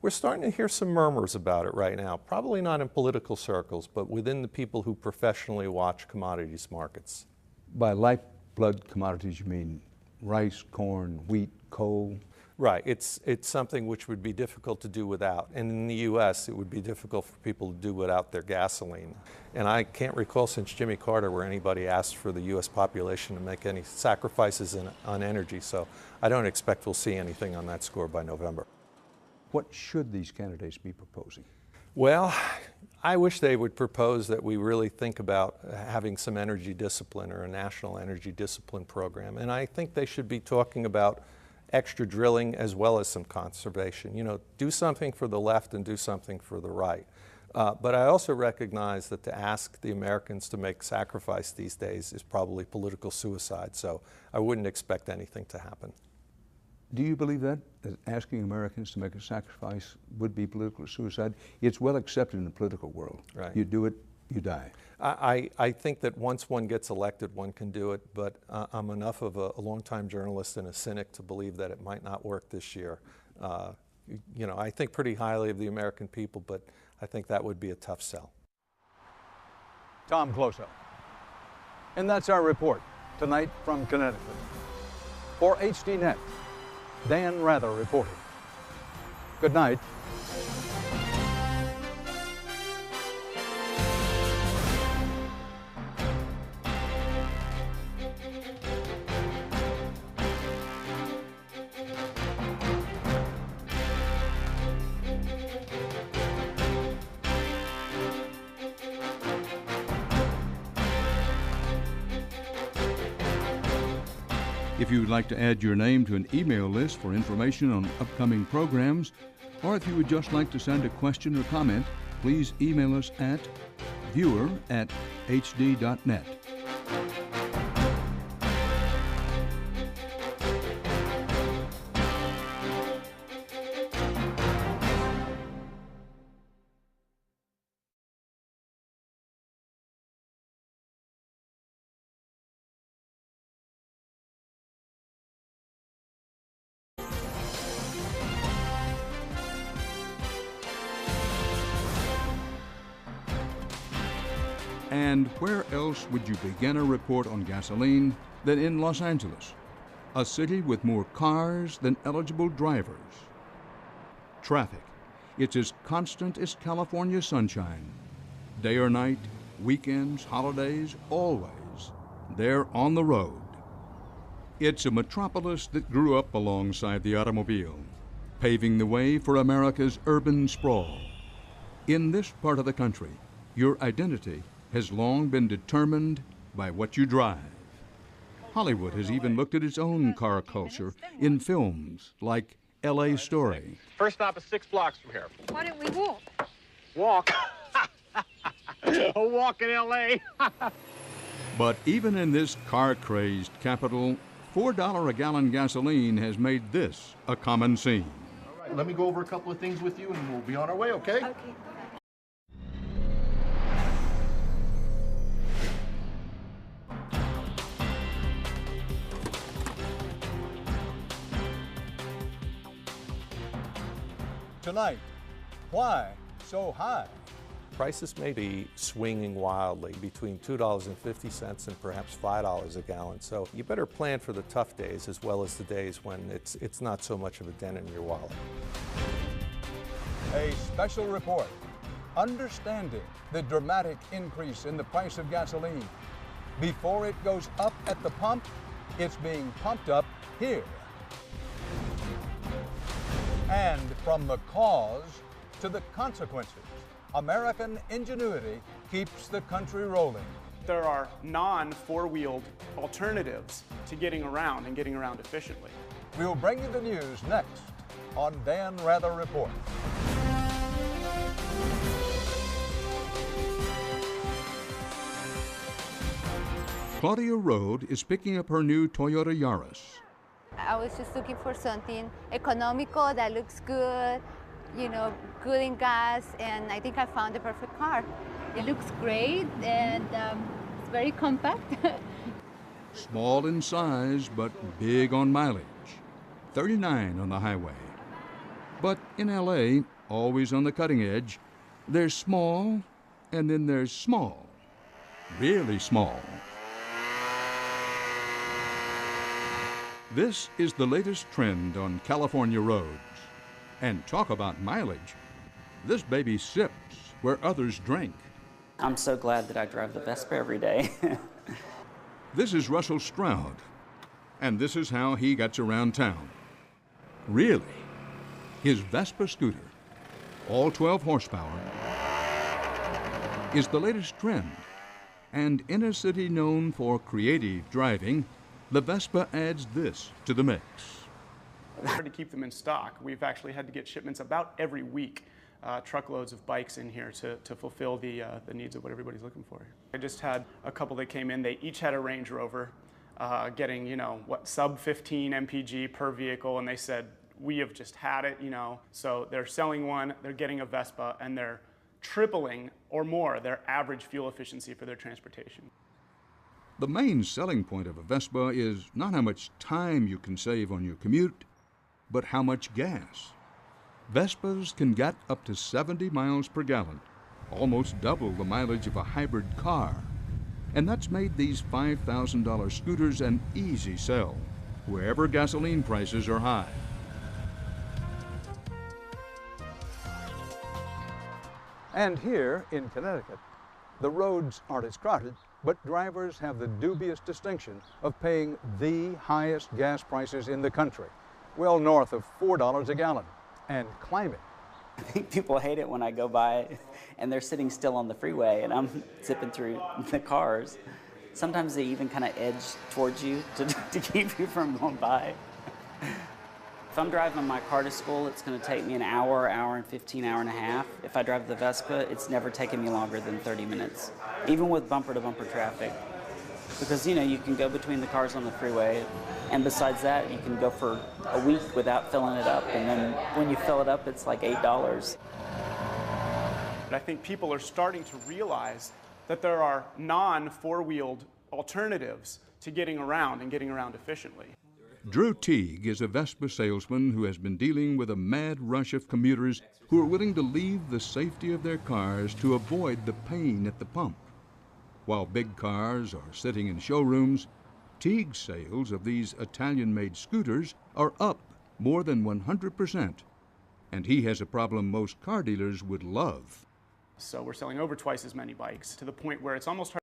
we're starting to hear some murmurs about it right now, probably not in political circles, but within the people who professionally watch commodities markets. By lifeblood commodities, you mean rice, corn, wheat, coal? Right, it's something which would be difficult to do without. And in the US, it would be difficult for people to do without their gasoline. And I can't recall since Jimmy Carter where anybody asked for the US population to make any sacrifices on energy. So I don't expect we'll see anything on that score by November. What should these candidates be proposing? Well, I wish they would propose that we really think about having some energy discipline or a national energy discipline program. And I think they should be talking about extra drilling as well as some conservation. You know, do something for the left and do something for the right. But I also recognize that to ask the Americans to make sacrifice these days is probably political suicide, so I wouldn't expect anything to happen. Do you believe that asking Americans to make a sacrifice would be political suicide? It's well accepted in the political world. Right. You do it, you die. I think that once one gets elected, one can do it, but I'm enough of a longtime journalist and a cynic to believe that it might not work this year. You know, I think pretty highly of the American people, but I think that would be a tough sell. Tom Closo. And that's our report tonight from Connecticut. For HDNet, Dan Rather reporting. Good night. If you would like to add your name to an email list for information on upcoming programs, or if you would just like to send a question or comment, please email us at viewer@hd.net. And where else would you begin a report on gasoline than in Los Angeles, a city with more cars than eligible drivers? Traffic. It's as constant as California sunshine. Day or night, weekends, holidays, always, they're on the road. It's a metropolis that grew up alongside the automobile, paving the way for America's urban sprawl. In this part of the country, your identity has long been determined by what you drive. Hollywood has even looked at its own car culture in films like L.A. Story. First stop is 6 blocks from here. Why don't we walk? Walk? A walk in L.A.? But even in this car-crazed capital, $4 a gallon gasoline has made this a common scene. All right, let me go over a couple of things with you and we'll be on our way, okay? Okay. Tonight, why so high? Prices may be swinging wildly between $2.50 and perhaps $5 a gallon, so you better plan for the tough days as well as the days when it's not so much of a dent in your wallet. A special report understanding the dramatic increase in the price of gasoline. Before it goes up at the pump, it's being pumped up here. And from the cause to the consequences, American ingenuity keeps the country rolling. There are non-four-wheeled alternatives to getting around and getting around efficiently. We'll bring you the news next on Dan Rather Report. Claudia Rode is picking up her new Toyota Yaris. I was just looking for something economical that looks good, you know, good in gas, and I think I found the perfect car. It looks great, and it's very compact. Small in size, but big on mileage. 39 on the highway. But in LA, always on the cutting edge, there's small, and then there's small. Really small. This is the latest trend on California roads. And talk about mileage. This baby sips where others drink. I'm so glad that I drive the Vespa every day. This is Russell Stroud, and this is how he gets around town. Really, his Vespa scooter, all 12 horsepower, is the latest trend. And in a city known for creative driving, the Vespa adds this to the mix. Hard to keep them in stock. We've actually had to get shipments about every week, truckloads of bikes in here to fulfill the needs of what everybody's looking for. I just had a couple that came in. They each had a Range Rover, getting, you know, sub 15 mpg per vehicle, and they said, we have just had it, you know. So they're selling one, they're getting a Vespa, and they're tripling or more their average fuel efficiency for their transportation. The main selling point of a Vespa is not how much time you can save on your commute, but how much gas. Vespas can get up to 70 miles per gallon, almost double the mileage of a hybrid car. And that's made these $5,000 scooters an easy sell, wherever gasoline prices are high. And here in Connecticut, the roads aren't as crowded, but drivers have the dubious distinction of paying the highest gas prices in the country, well north of $4 a gallon, and climbing. I think people hate it when I go by and they're sitting still on the freeway and I'm zipping through the cars. Sometimes they even kind of edge towards you to keep you from going by. If I'm driving my car to school, it's going to take me an hour, hour and 15, hour and a half. If I drive the Vespa, it's never taken me longer than 30 minutes, even with bumper-to-bumper traffic. Because, you know, you can go between the cars on the freeway, and besides that, you can go for a week without filling it up, and then when you fill it up, it's like $8. But I think people are starting to realize that there are non-four-wheeled alternatives to getting around and getting around efficiently. Drew Teague is a Vespa salesman who has been dealing with a mad rush of commuters who are willing to leave the safety of their cars to avoid the pain at the pump. While big cars are sitting in showrooms, Teague's sales of these Italian-made scooters are up more than 100%. And he has a problem most car dealers would love. So we're selling over twice as many bikes, to the point where it's almost hard